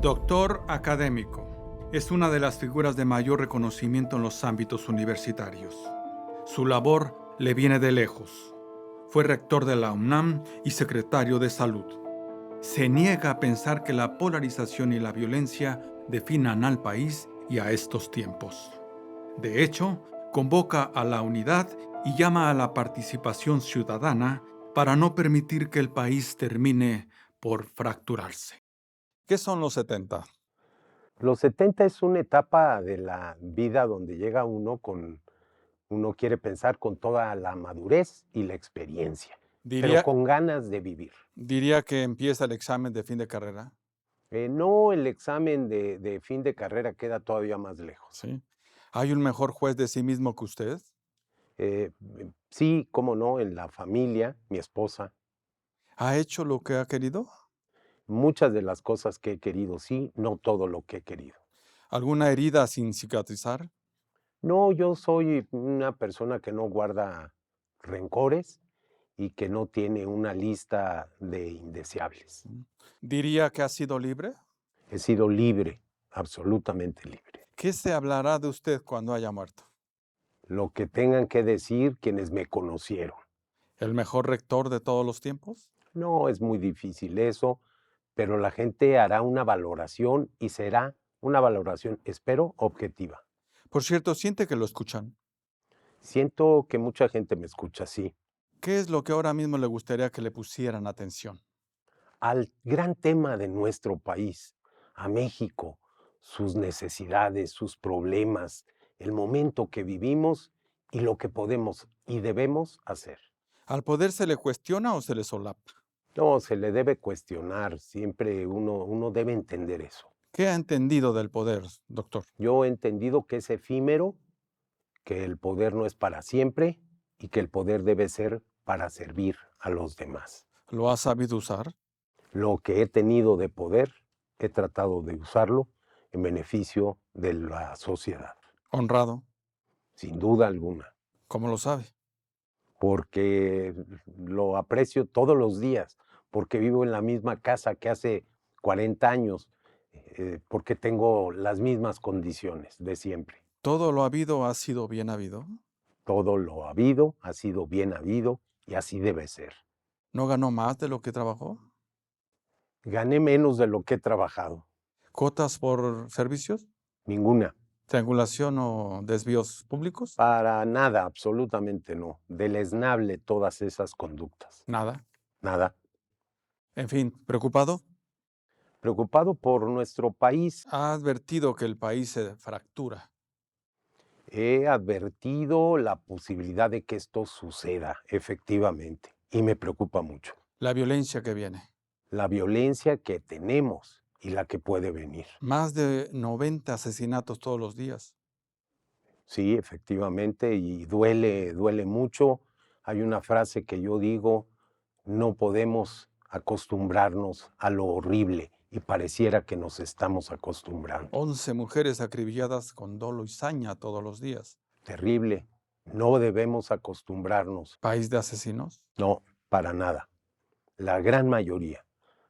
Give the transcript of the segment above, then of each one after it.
Doctor académico. Es una de las figuras de mayor reconocimiento en los ámbitos universitarios. Su labor le viene de lejos. Fue rector de la UNAM y secretario de Salud. Se niega a pensar que la polarización y la violencia definan al país y a estos tiempos. De hecho, convoca a la unidad y llama a la participación ciudadana para no permitir que el país termine por fracturarse. ¿Qué son los 70? Los 70 es una etapa de la vida donde llega uno quiere pensar con toda la madurez y la experiencia, pero Diría, con ganas de vivir. diría que empieza el examen de fin de carrera. No, el examen de fin de carrera queda todavía más lejos. ¿Sí? ¿Hay un mejor juez de sí mismo que usted? Sí, cómo no, en la familia, mi esposa, ¿Ha hecho lo que ha querido? muchas de las cosas que he querido, sí, no todo lo que he querido. ¿Alguna herida sin cicatrizar? No, yo soy una persona que no guarda rencores y que no tiene una lista de indeseables. ¿Diría que ha sido libre? He sido libre, absolutamente libre. ¿Qué se hablará de usted cuando haya muerto? Lo que tengan que decir quienes me conocieron. ¿El mejor rector de todos los tiempos? No es muy difícil eso, pero la gente hará una valoración y será una valoración, espero, objetiva. Por cierto, ¿siente que lo escuchan? Siento que mucha gente me escucha así. ¿Qué es lo que ahora mismo le gustaría que le pusieran atención? Al gran tema de nuestro país, a México, sus necesidades, sus problemas, el momento que vivimos y lo que podemos y debemos hacer. ¿Al poder se le cuestiona o se le solapa? No, se le debe cuestionar, siempre uno debe entender eso. ¿Qué ha entendido del poder, doctor? Yo he entendido que es efímero, que el poder no es para siempre y que el poder debe ser para servir a los demás. ¿Lo ha sabido usar? Lo que he tenido de poder, he tratado de usarlo en beneficio de la sociedad, ¿Honrado? sin duda alguna, ¿Cómo lo sabe? porque lo aprecio todos los días, porque vivo en la misma casa que hace 40 años, porque tengo las mismas condiciones de siempre. ¿Todo lo habido ha sido bien habido? Todo lo habido ha sido bien habido y así debe ser. ¿No ganó más de lo que trabajó? Gané menos de lo que he trabajado, ¿Cuotas por servicios? ninguna, ¿Triangulación o desvíos públicos? para nada, absolutamente no. Deleznable todas esas conductas, Nada. nada. En fin, ¿preocupado? Preocupado por nuestro país, Ha advertido que el país se fractura. he advertido la posibilidad de que esto suceda, efectivamente, y me preocupa mucho. La violencia que viene. La violencia que tenemos y la que puede venir. Más de 90 asesinatos todos los días. Sí, efectivamente, y duele mucho. Hay una frase que yo digo, no podemos acostumbrarnos a lo horrible y pareciera que nos estamos acostumbrando. 11 mujeres acribilladas con dolo y saña todos los días. Terrible, no debemos acostumbrarnos, ¿País de asesinos? no, para nada. La gran mayoría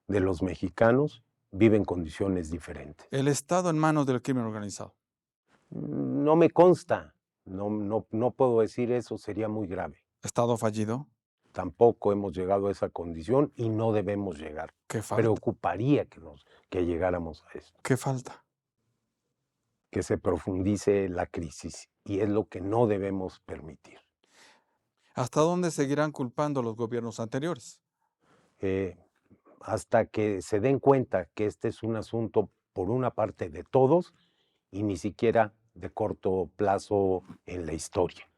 de los mexicanos viven condiciones diferentes. El Estado en manos del crimen organizado. No me consta, no puedo decir eso, sería muy grave. ¿Estado fallido? Tampoco hemos llegado a esa condición y no debemos llegar. ¿Qué falta? Preocuparía que llegáramos a eso, ¿Qué falta? que se profundice la crisis y es lo que no debemos permitir. ¿Hasta dónde seguirán culpando los gobiernos anteriores? Eh, Hasta que se den cuenta que este es un asunto por una parte de todos y ni siquiera de corto plazo en la historia.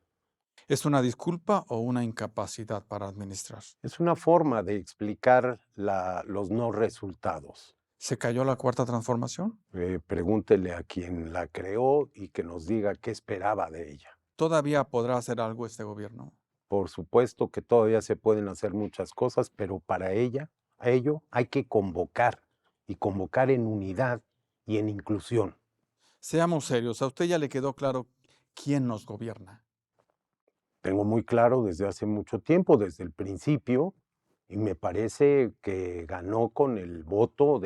¿Es una disculpa o una incapacidad para administrar? Es una forma de explicar los no resultados. ¿Se cayó la cuarta transformación? Pregúntele a quien la creó y que nos diga qué esperaba de ella. ¿Todavía podrá hacer algo este gobierno? Por supuesto que todavía se pueden hacer muchas cosas, pero para ello hay que convocar y convocar en unidad y en inclusión. Seamos serios, ¿a usted ya le quedó claro quién nos gobierna? Tengo muy claro desde hace mucho tiempo, desde el principio, y me parece que ganó con el voto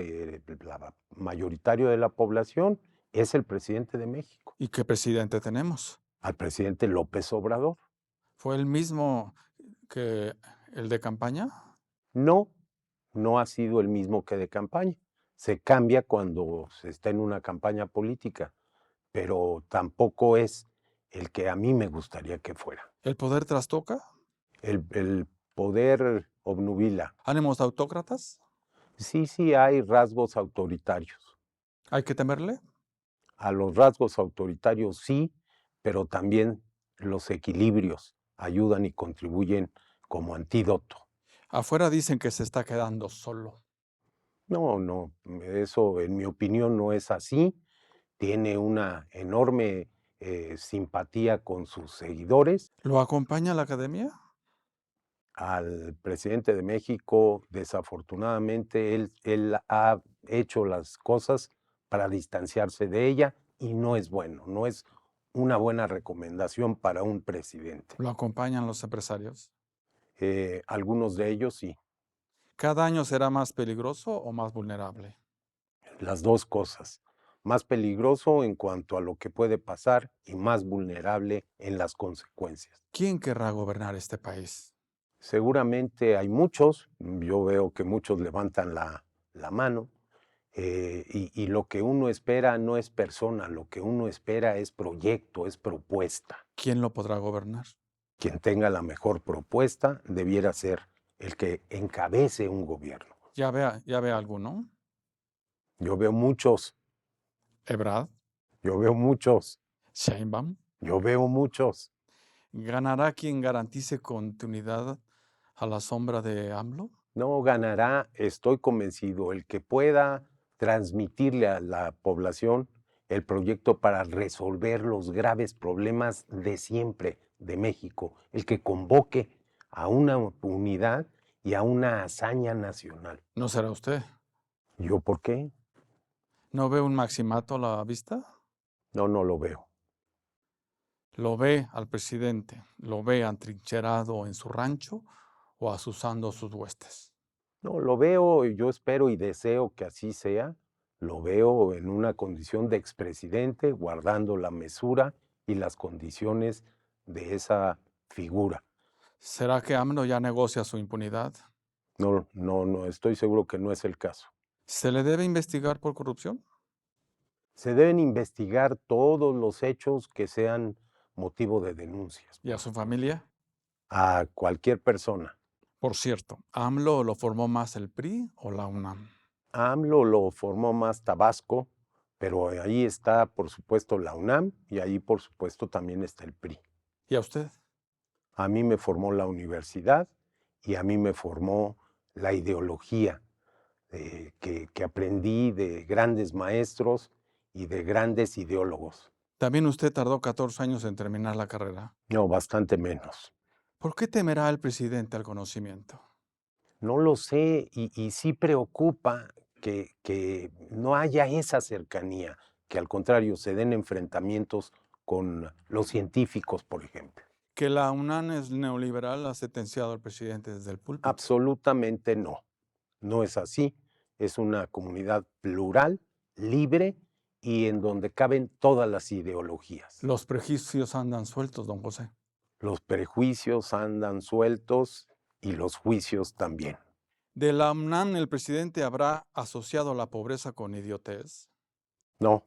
mayoritario de la población. Es el presidente de México, ¿Y qué presidente tenemos? al presidente López Obrador. ¿Fue el mismo que el de campaña? No, no ha sido el mismo que de campaña. Se cambia cuando se está en una campaña política, pero tampoco es el que a mí me gustaría que fuera. ¿El poder trastoca? El poder obnubila. ¿Ánimos autócratas? Sí hay rasgos autoritarios. ¿Hay que temerle? A los rasgos autoritarios sí, pero también los equilibrios ayudan y contribuyen como antídoto. Afuera dicen que se está quedando solo. No, eso en mi opinión no es así. Tiene una enorme simpatía con sus seguidores. ¿Lo acompaña la academia? Al presidente de México, desafortunadamente, él ha hecho las cosas para distanciarse de ella y no es bueno, no es una buena recomendación para un presidente. ¿Lo acompañan los empresarios? Algunos de ellos sí, ¿Cada año será más peligroso o más vulnerable? las dos cosas. Más peligroso en cuanto a lo que puede pasar y más vulnerable en las consecuencias. ¿Quién querrá gobernar este país? Seguramente hay muchos, yo veo que muchos levantan la mano, y lo que uno espera no es persona, lo que uno espera es proyecto, es propuesta. ¿Quién lo podrá gobernar? Quien tenga la mejor propuesta debiera ser el que encabece un gobierno. Ya ve alguno. Yo veo muchos, Ebrard, yo veo muchos, Sheinbaum. yo veo muchos. ¿Ganará quien garantice continuidad a la sombra de AMLO? No ganará, estoy convencido, el que pueda transmitirle a la población el proyecto para resolver los graves problemas de siempre de México, el que convoque a una unidad y a una hazaña nacional. ¿No será usted? ¿Yo por qué? ¿No ve un maximato a la vista? No lo veo. ¿Lo ve al presidente? ¿Lo ve atrincherado en su rancho o asusando sus huestes? No, lo veo y yo espero y deseo que así sea. Lo veo en una condición de expresidente, guardando la mesura y las condiciones de esa figura. ¿Será que AMLO ya negocia su impunidad? No, estoy seguro que no es el caso. ¿Se le debe investigar por corrupción? Se deben investigar todos los hechos que sean motivo de denuncias ¿Y a su familia? a cualquier persona. Por cierto, ¿AMLO lo formó más el PRI o la UNAM? A AMLO lo formó más Tabasco, pero ahí está, por supuesto, la UNAM y ahí, por supuesto, también está el PRI. ¿Y a usted? A mí me formó la universidad y a mí me formó la ideología que aprendí de grandes maestros y de grandes ideólogos. También usted tardó 14 años en terminar la carrera. No, bastante menos. ¿Por qué temerá el presidente al conocimiento? No lo sé y sí preocupa que no haya esa cercanía, que al contrario se den enfrentamientos con los científicos, por ejemplo. Que la UNAM es neoliberal ha sentenciado al presidente desde el púlpito. Absolutamente no. No es así. Es una comunidad plural, libre y en donde caben todas las ideologías. Los prejuicios andan sueltos, don José. Los prejuicios andan sueltos y los juicios también. ¿De la UNAM el presidente habrá asociado la pobreza con idiotez? No,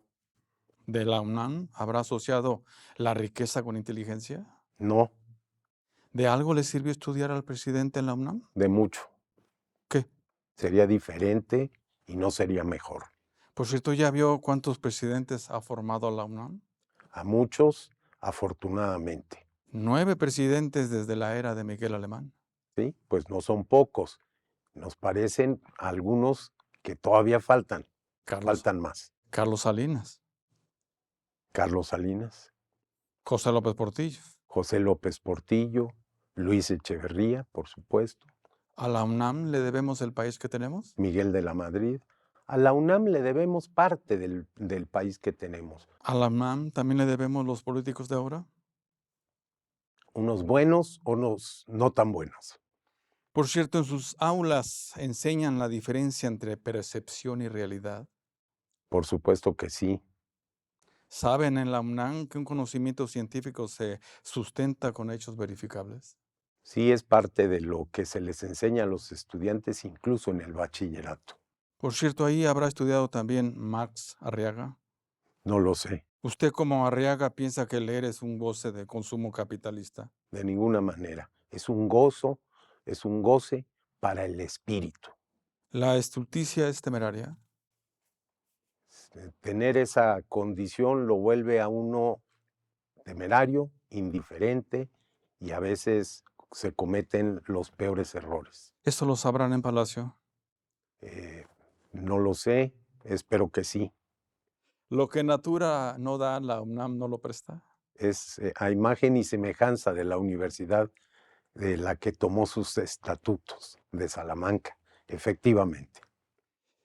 ¿De la UNAM habrá asociado la riqueza con inteligencia? no, ¿De algo le sirvió estudiar al presidente en la UNAM? de mucho. ¿Qué? Sería diferente y no sería mejor. Por cierto, ¿ya vio cuántos presidentes ha formado la UNAM? A muchos, afortunadamente. 9 presidentes desde la era de Miguel Alemán. ¿Sí? Pues no son pocos. Nos parecen algunos que todavía faltan. Faltan más. Carlos Salinas, Carlos Salinas, José López Portillo. José López Portillo, Luis Echeverría, por supuesto, ¿A la UNAM le debemos el país que tenemos? Miguel de la Madrid. A la UNAM le debemos parte del país que tenemos. ¿A la UNAM también le debemos los políticos de ahora? Unos buenos, unos no tan buenos. Por cierto, en sus aulas enseñan la diferencia entre percepción y realidad. Por supuesto que sí. ¿Saben en la UNAM que un conocimiento científico se sustenta con hechos verificables? Sí es parte de lo que se les enseña a los estudiantes, incluso en el bachillerato. Por cierto, ahí habrá estudiado también Marx Arriaga. No lo sé, ¿Usted como Arriaga piensa que leer es un goce de consumo capitalista? de ninguna manera. Es un gozo, es un goce para el espíritu. ¿La estulticia es temeraria? Tener esa condición lo vuelve a uno temerario, indiferente y a veces se cometen los peores errores. ¿Eso lo sabrán en Palacio? Eh, no lo sé, espero que sí. ¿Lo que Natura no da, la UNAM no lo presta? Es a imagen y semejanza de la universidad de la que tomó sus estatutos de Salamanca, efectivamente.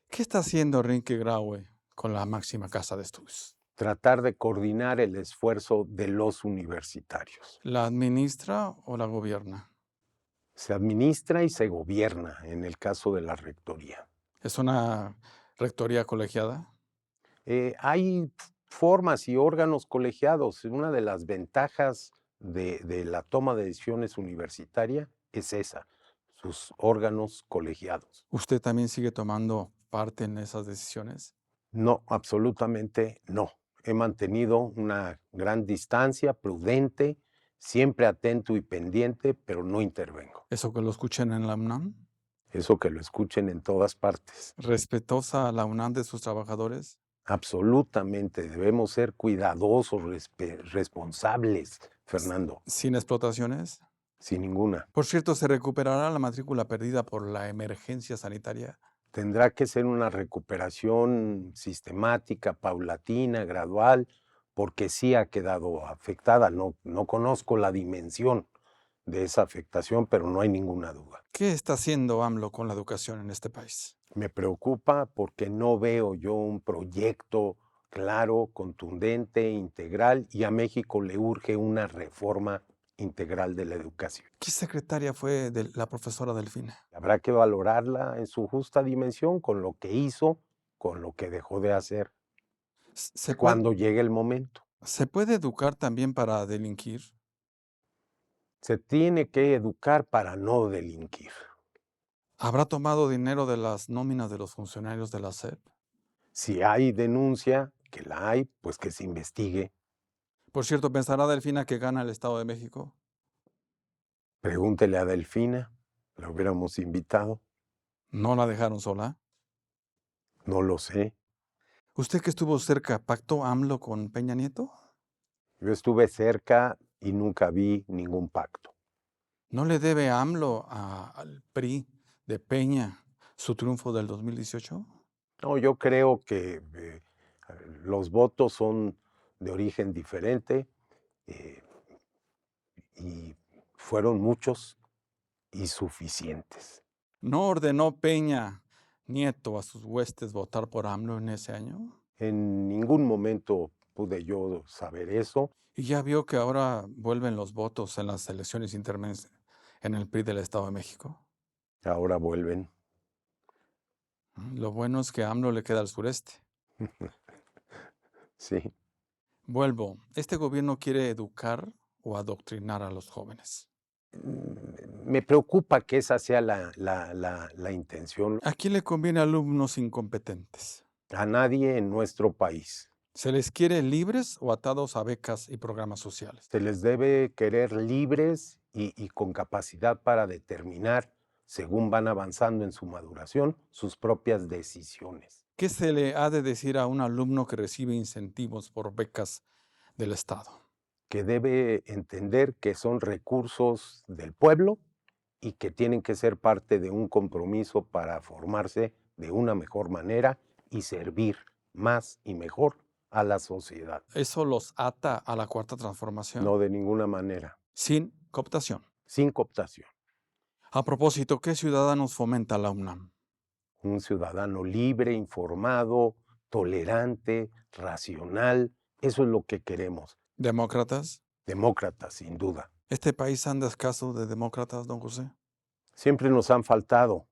¿Qué está haciendo Rinke Graue con la máxima casa de estudios? Tratar de coordinar el esfuerzo de los universitarios. ¿La administra o la gobierna? Se administra y se gobierna en el caso de la rectoría. ¿Es una rectoría colegiada? Hay formas y órganos colegiados. Una de las ventajas de la toma de decisiones universitaria es esa, sus órganos colegiados. ¿Usted también sigue tomando parte en esas decisiones? No, absolutamente no. He mantenido una gran distancia, prudente, siempre atento y pendiente, pero no intervengo. ¿Eso que lo escuchen en la UNAM? Eso que lo escuchen en todas partes. ¿Respetuosa a la UNAM de sus trabajadores? Absolutamente, debemos ser cuidadosos, responsables, Fernando, ¿Sin explotaciones? sin ninguna. Por cierto, ¿se recuperará la matrícula perdida por la emergencia sanitaria? Tendrá que ser una recuperación sistemática, paulatina, gradual, porque sí ha quedado afectada. No conozco la dimensión de esa afectación, pero no hay ninguna duda. ¿Qué está haciendo AMLO con la educación en este país? Me preocupa porque no veo yo un proyecto claro, contundente, integral, y a México le urge una reforma integral de la educación. ¿Qué secretaria fue la profesora Delfina? Habrá que valorarla en su justa dimensión con lo que hizo, con lo que dejó de hacer, ¿Se puede, cuando llegue el momento. ¿Se puede educar también para delinquir? Se tiene que educar para no delinquir. ¿Habrá tomado dinero de las nóminas de los funcionarios de la SEP? Si hay denuncia, que la hay, pues que se investigue. Por cierto, ¿pensará Delfina que gana el Estado de México? Pregúntele a Delfina, la hubiéramos invitado, ¿No la dejaron sola? no lo sé. ¿Usted que estuvo cerca, pactó AMLO con Peña Nieto? Yo estuve cerca y nunca vi ningún pacto. ¿No le debe AMLO al PRI de Peña su triunfo del 2018? No, yo creo que los votos son de origen diferente eh, y fueron muchos y suficientes. ¿No ordenó Peña Nieto a sus huestes votar por AMLO en ese año? En ningún momento pude yo saber eso. Y ya vio que ahora vuelven los votos en las elecciones intermedias en el PRI del Estado de México. Ahora vuelven. Lo bueno es que AMLO le queda al sureste. Sí. Vuelvo, ¿este gobierno quiere educar o adoctrinar a los jóvenes? Me preocupa que esa sea la intención. ¿A quién le conviene alumnos incompetentes? A nadie en nuestro país. ¿Se les quiere libres o atados a becas y programas sociales? Se les debe querer libres y con capacidad para determinar, según van avanzando en su maduración, sus propias decisiones. ¿Qué se le ha de decir a un alumno que recibe incentivos por becas del Estado? Que debe entender que son recursos del pueblo y que tienen que ser parte de un compromiso para formarse de una mejor manera y servir más y mejor a la sociedad. ¿Eso los ata a la cuarta transformación? No de ninguna manera, Sin cooptación. sin cooptación. A propósito, ¿qué ciudadanos fomenta la UNAM? Un ciudadano libre, informado, tolerante, racional, eso es lo que queremos. ¿Demócratas? Demócrata, sin duda. ¿Este país anda escaso de demócratas, don José? Siempre nos han faltado.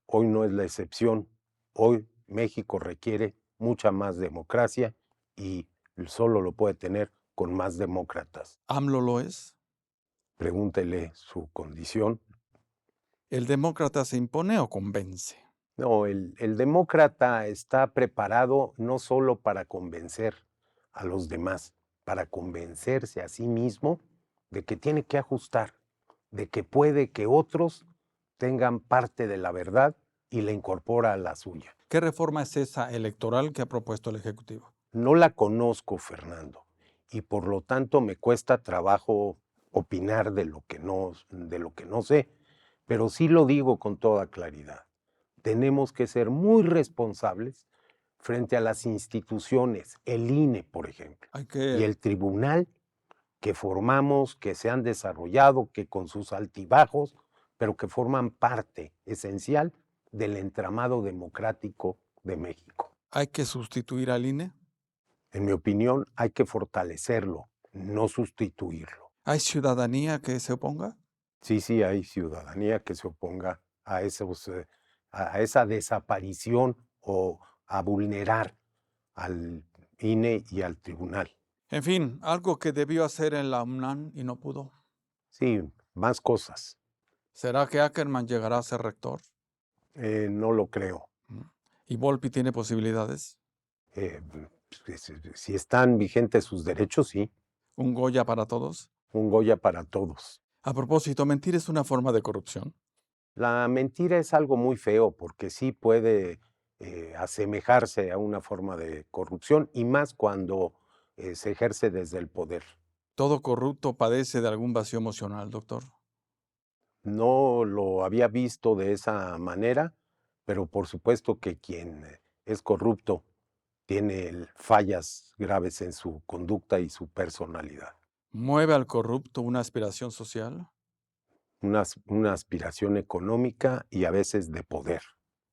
Hoy no es la excepción. Hoy México requiere mucha más democracia y solo lo puede tener con más demócratas. ¿AMLO lo es? Pregúntele su condición. ¿El demócrata se impone o convence? No, el demócrata está preparado no solo para convencer a los demás, para convencerse a sí mismo de que tiene que ajustar, de que puede que otros tengan parte de la verdad y la incorpora a la suya. ¿Qué reforma es esa electoral que ha propuesto el Ejecutivo? No la conozco, Fernando, y por lo tanto me cuesta trabajo opinar de lo que no sé, pero sí lo digo con toda claridad. Tenemos que ser muy responsables frente a las instituciones, el INE, por ejemplo, y el tribunal que formamos, que se han desarrollado, que con sus altibajos, pero que forman parte esencial del entramado democrático de México. ¿Hay que sustituir al INE? En mi opinión, hay que fortalecerlo, no sustituirlo. ¿Hay ciudadanía que se oponga? Sí, hay ciudadanía que se oponga a esa desaparición o a vulnerar al INE y al tribunal. En fin, algo que debió hacer en la UNAM y no pudo. Sí, más cosas. ¿Será que Ackerman llegará a ser rector? No lo creo. ¿Y Volpi tiene posibilidades? Si están vigentes sus derechos, sí. ¿Un Goya para todos? Un Goya para todos. A propósito, ¿mentir es una forma de corrupción? La mentira es algo muy feo porque sí puede asemejarse a una forma de corrupción y más cuando se ejerce desde el poder. ¿Todo corrupto padece de algún vacío emocional, doctor? No lo había visto de esa manera, pero por supuesto que quien es corrupto tiene fallas graves en su conducta y su personalidad. ¿Mueve al corrupto una aspiración social? Una aspiración económica y a veces de poder.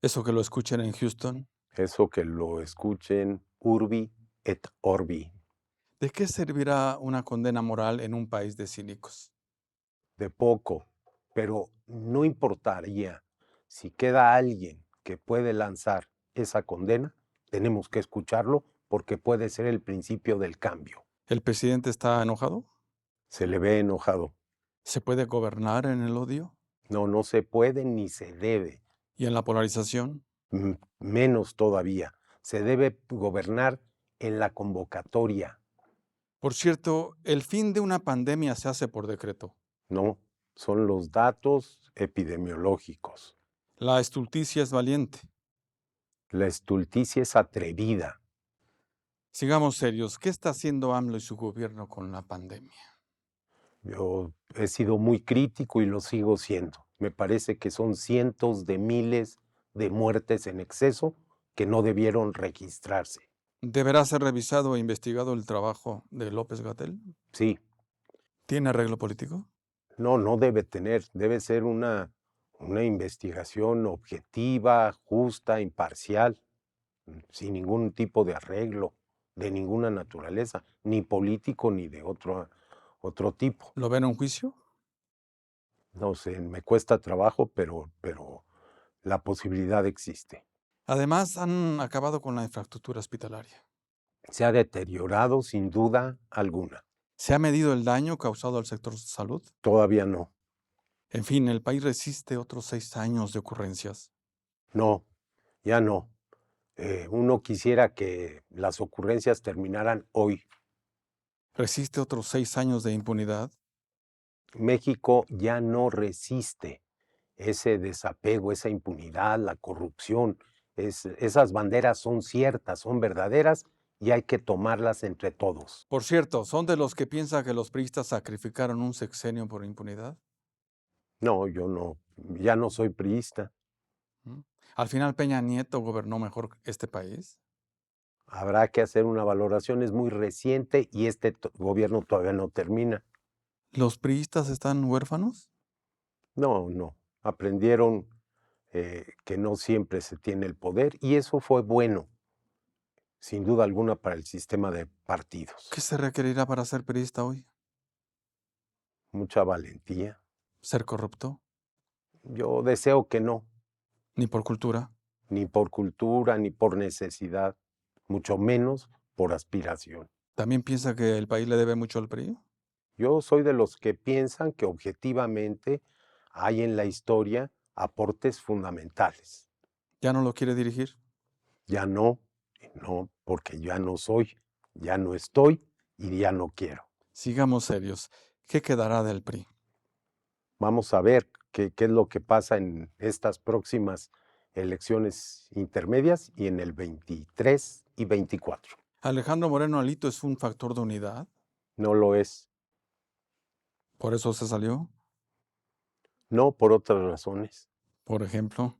¿Eso que lo escuchen en Houston? Eso que lo escuchen urbi et orbi. ¿De qué servirá una condena moral en un país de cínicos? De poco, pero no importaría si queda alguien que puede lanzar esa condena, tenemos que escucharlo porque puede ser el principio del cambio. ¿El presidente está enojado? Se le ve enojado. ¿Se puede gobernar en el odio? No, no se puede ni se debe. ¿Y en la polarización? Menos todavía. Se debe gobernar en la convocatoria. Por cierto, el fin de una pandemia se hace por decreto. No, son los datos epidemiológicos. La estulticia es valiente. La estulticia es atrevida. Sigamos serios. ¿Qué está haciendo AMLO y su gobierno con la pandemia? Yo he sido muy crítico y lo sigo siendo. Me parece que son cientos de miles de muertes en exceso que no debieron registrarse. ¿Deberá ser revisado e investigado el trabajo de López-Gatell? Sí, ¿Tiene arreglo político? no debe tener, debe ser una investigación objetiva, justa, imparcial, sin ningún tipo de arreglo, de ninguna naturaleza, ni político ni de otro tipo. ¿Lo ven en un juicio? No sé, me cuesta trabajo, pero la posibilidad existe. Además, han acabado con la infraestructura hospitalaria. Se ha deteriorado sin duda alguna. ¿Se ha medido el daño causado al sector salud? Todavía no. En fin, el país resiste otros 6 años de ocurrencias. No, ya no. Uno quisiera que las ocurrencias terminaran hoy. ¿Resiste otros 6 años de impunidad? México ya no resiste ese desapego, esa impunidad, la corrupción. Esas banderas son ciertas, son verdaderas y hay que tomarlas entre todos. Por cierto, ¿son de los que piensan que los priistas sacrificaron un sexenio por impunidad? No, yo no, ya no soy priista. ¿Mm? ¿Al final Peña Nieto gobernó mejor este país? Habrá que hacer una valoración, es muy reciente y este gobierno todavía no termina. ¿Los priistas están huérfanos? No, aprendieron que no siempre se tiene el poder y eso fue bueno, sin duda alguna, para el sistema de partidos. ¿Qué se requerirá para ser priista hoy? Mucha valentía. ¿Ser corrupto? Yo deseo que no, ¿Ni por cultura? ni por cultura, ni por necesidad, mucho menos por aspiración. ¿También piensa que el país le debe mucho al PRI? Yo soy de los que piensan que objetivamente hay en la historia aportes fundamentales. ¿Ya no lo quiere dirigir? Ya no, porque ya no soy, ya no estoy y ya no quiero. Sigamos serios. ¿Qué quedará del PRI? Vamos a ver qué es lo que pasa en estas próximas elecciones intermedias y en el 23 y 24. ¿Alejandro Moreno Alito es un factor de unidad? No lo es, ¿Por eso se salió? no por otras razones. Por ejemplo,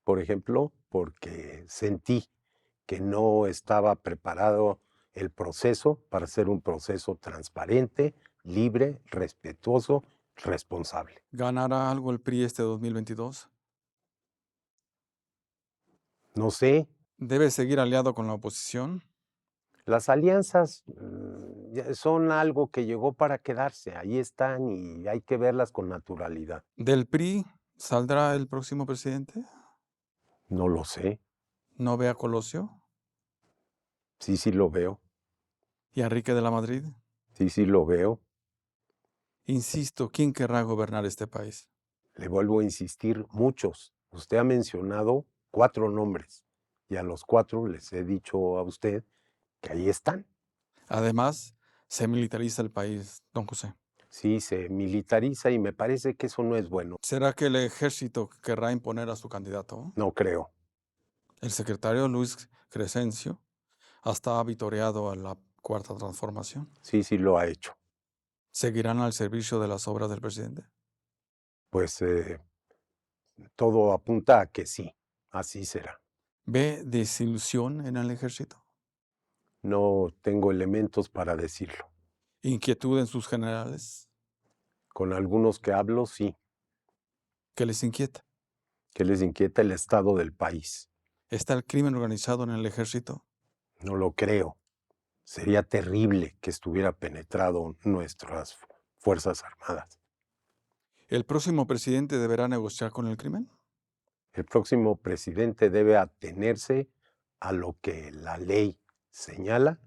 Por ejemplo, porque sentí que no estaba preparado el proceso para ser un proceso transparente, libre, respetuoso, responsable. ¿ganará algo el PRI este 2022? No sé, ¿Debe seguir aliado con la oposición? las alianzas ya son algo que llegó para quedarse, ahí están y hay que verlas con naturalidad. ¿Del PRI saldrá el próximo presidente? No lo sé, ¿No ve a Colosio? sí lo veo, ¿Y a Enrique de la Madrid? sí lo veo. Insisto, ¿quién querrá gobernar este país? Le vuelvo a insistir, muchos. Usted ha mencionado 4 nombres y a los 4 les he dicho a usted que ahí están. Además, se militariza el país, don José. Sí, se militariza y me parece que eso no es bueno. ¿Será que el ejército querrá imponer a su candidato? No creo. El secretario Luis Crescencio hasta ha vitoreado a la Cuarta Transformación. Sí lo ha hecho. ¿Seguirán al servicio de las obras del presidente? Pues todo apunta a que sí, así será. ¿Ve desilusión en el ejército? No tengo elementos para decirlo. ¿Inquietud en sus generales? Con algunos que hablo, sí, ¿Qué les inquieta? que les inquieta el estado del país. ¿Está el crimen organizado en el ejército? No lo creo. Sería terrible que estuviera penetrado nuestras Fuerzas Armadas. ¿El próximo presidente deberá negociar con el crimen? El próximo presidente debe atenerse a lo que la ley señala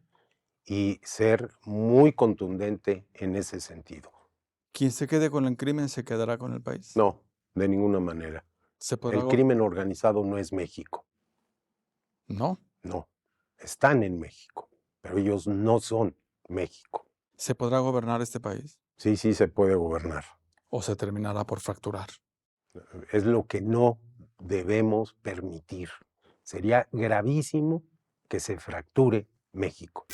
y ser muy contundente en ese sentido. ¿Quien se quede con el crimen se quedará con el país? No, de ninguna manera. ¿Se podrá El crimen organizado no es México. No. No, están en México, pero ellos no son México. ¿Se podrá gobernar este país? Sí se puede gobernar. ¿O se terminará por fracturar? Es lo que no debemos permitir. Sería gravísimo que se fracture México.